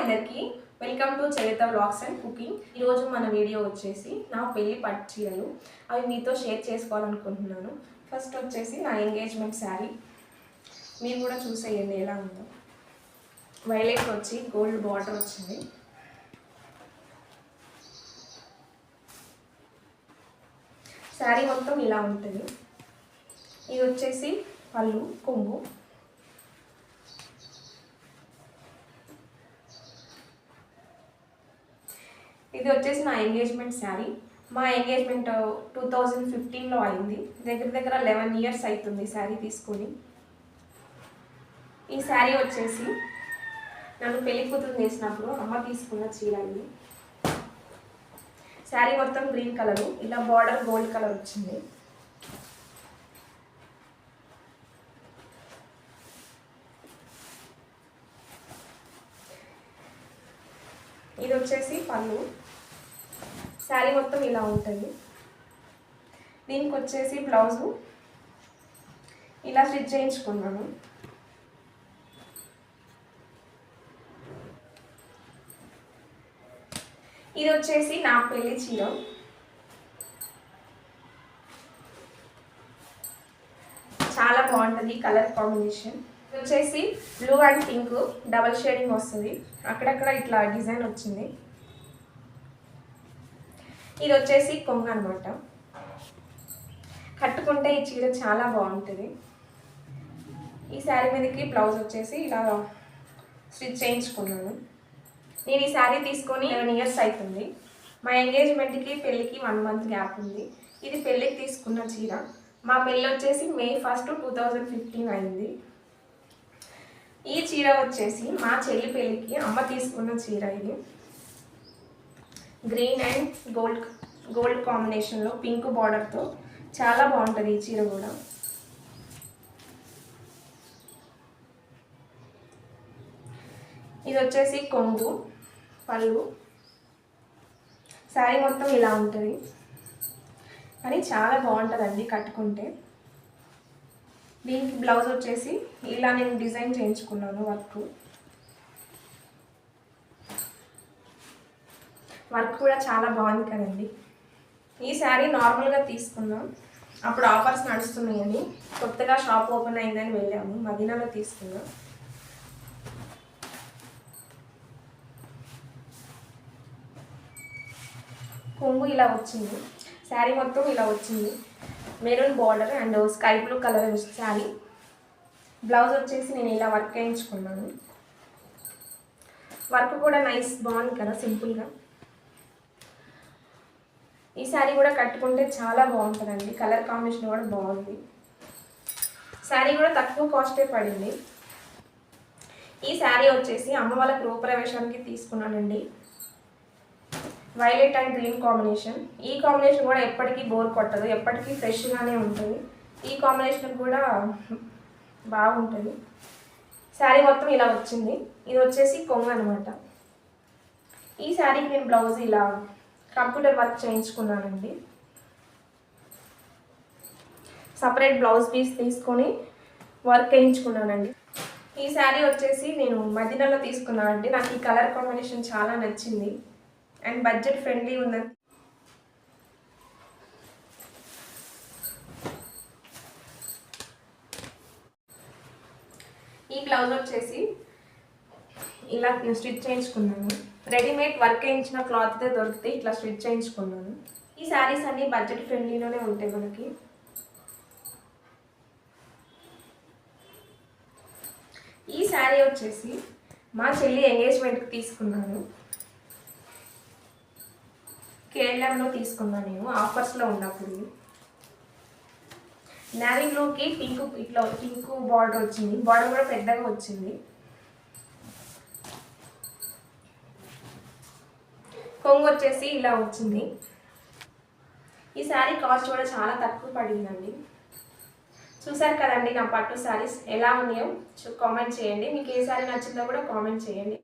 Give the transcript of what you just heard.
అందరికీ welcome to Charitha vlogs and cooking. ఈరోజు మన వీడియో వచ్చేసి నా పెళ్లి పట్టు చీరలు అవి మీతో షేర్ చేసుకోవాలనుకుంటున్నాను. ఫస్ట్ వచ్చేసి నా ఎంగేజ్మెంట్ శారీ, మీరు కూడా చూసేయండి ఎలా ఉందో. వైలెట్ వచ్చి గోల్డ్ బార్డర్ వచ్చింది. శారీ మొత్తం ఇలా ఉంటుంది. ఇది వచ్చేసి పళ్ళు, కొంగు. ఇది వచ్చేసి నా ఎంగేజ్మెంట్ శారీ. మా ఎంగేజ్మెంట్ 2015లో అయింది. దగ్గర 11 years అవుతుంది శారీ తీసుకొని. ఈ శారీ వచ్చేసి నన్ను పెళ్లి కూతురు చేసినప్పుడు అమ్మ తీసుకున్న చీర ఇది. శారీ మొత్తం గ్రీన్ కలరు, ఇలా బార్డర్ గోల్డ్ కలర్ వచ్చింది. ఇది వచ్చేసి పళ్ళు. శారీ మొత్తం ఇలా ఉంటుంది. దీనికి వచ్చేసి బ్లౌజు ఇలా స్టిచ్ చేయించుకున్నాను. ఇది వచ్చేసి నా పెళ్లి చీర. చాలా బాగుంటుంది కలర్ కాంబినేషన్. ఇది వచ్చేసి blue and pink double shading వస్తుంది, అక్కడక్కడ ఇట్లా డిజైన్ వచ్చింది. ఇది వచ్చేసి కొంగు అనమాట. కట్టుకుంటే ఈ చీర చాలా బాగుంటుంది. ఈ శారీ మీదకి బ్లౌజ్ వచ్చేసి ఇలా స్టిచ్ చేయించుకున్నాను. నేను ఈ శారీ తీసుకొని 11 years అవుతుంది. మా ఎంగేజ్మెంట్కి పెళ్ళికి 1 month గ్యాప్ ఉంది. ఇది పెళ్ళికి తీసుకున్న చీర. మా పెళ్ళి వచ్చేసి May 1st, 2015 అయింది. ఈ చీర వచ్చేసి మా చెల్లి పెళ్ళికి అమ్మ తీసుకున్న చీర. ఇది గ్రీన్ అండ్ గోల్డ్ కాంబినేషన్లో పింక్ బార్డర్తో చాలా బాగుంటుంది ఈ చీర కూడా. ఇది వచ్చేసి కొంగు, పళ్ళు. శారీ మొత్తం ఇలా ఉంటుంది, కానీ చాలా బాగుంటుందండి కట్టుకుంటే. దీనికి బ్లౌజ్ వచ్చేసి ఇలా నేను డిజైన్ చేయించుకున్నాను. వర్క్ కూడా చాలా బాగుంది కదండి. ఈ శారీ నార్మల్గా తీసుకున్నాం, అప్పుడు ఆఫర్స్ నడుస్తున్నాయని కొత్తగా షాప్ ఓపెన్ అయిందని వెళ్ళాము, మదీనాలో తీసుకున్నాం. కొంగు ఇలా వచ్చింది. శారీ మొత్తం ఇలా వచ్చింది. Maroon border and sky blue colour sari. Blouse వచ్చేసి నేను ఇలా వర్క్ వేయించుకున్నాను. వర్క్ కూడా నైస్, బాగుంది కదా, సింపుల్గా. ఈ శారీ కూడా కట్టుకుంటే చాలా బాగుంటుందండి. కలర్ కాంబినేషన్ కూడా బాగుంది. శారీ కూడా తక్కువ కాస్టే పడింది. ఈ శారీ వచ్చేసి అమ్మ వాళ్ళ గృహప్రవేశానికి తీసుకున్నానండి. Violet and green combination. ఈ కాంబినేషన్ కూడా ఎప్పటికీ బోర్ కొట్టదు, ఎప్పటికీ ఫ్రెష్గానే ఉంటుంది. ఈ కాంబినేషన్ కూడా బాగుంటుంది. శారీ మొత్తం ఇలా వచ్చింది. ఇది వచ్చేసి కొంగు అనమాట. ఈ శారీకి నేను బ్లౌజ్ ఇలా కంప్యూటర్ వర్క్ చేయించుకున్నానండి. సపరేట్ బ్లౌజ్ పీస్ తీసుకొని వర్క్ వేయించుకున్నానండి. ఈ శారీ వచ్చేసి నేను మదీనాలో తీసుకున్నానండి. నాకు ఈ కలర్ కాంబినేషన్ చాలా నచ్చింది అండ్ బడ్జెట్ ఫ్రెండ్లీ ఉందని. ఈ బ్లౌజ్ వచ్చేసి ఇలా స్టిచ్ చేయించుకున్నాను. రెడీమేడ్ వర్క్ వేయించిన క్లాత్తో దొరికితే ఇట్లా స్టిచ్ చేయించుకున్నాను. ఈ శారీస్ అన్నీ బడ్జెట్ ఫ్రెండ్లీలోనే ఉంటాయి మనకి. ఈ శారీ వచ్చేసి మా చెల్లి ఎంగేజ్మెంట్కి తీసుకున్నాను. కేరళలో తీసుకున్నాను నేను, ఆఫర్స్లో ఉన్నప్పుడు. నేవీ బ్లూకి ఇట్లా పింక్ బార్డర్ వచ్చింది. బార్డర్ కూడా పెద్దగా వచ్చింది. కొంగు వచ్చేసి ఇలా వచ్చింది. ఈ శారీ కాస్ట్ కూడా చాలా తక్కువ పడిందండి. చూసారు కదండి నా పట్టు శారీస్ ఎలా ఉన్నాయో కామెంట్ చేయండి. మీకు ఏ శారీ నచ్చిందో కూడా కామెంట్ చేయండి.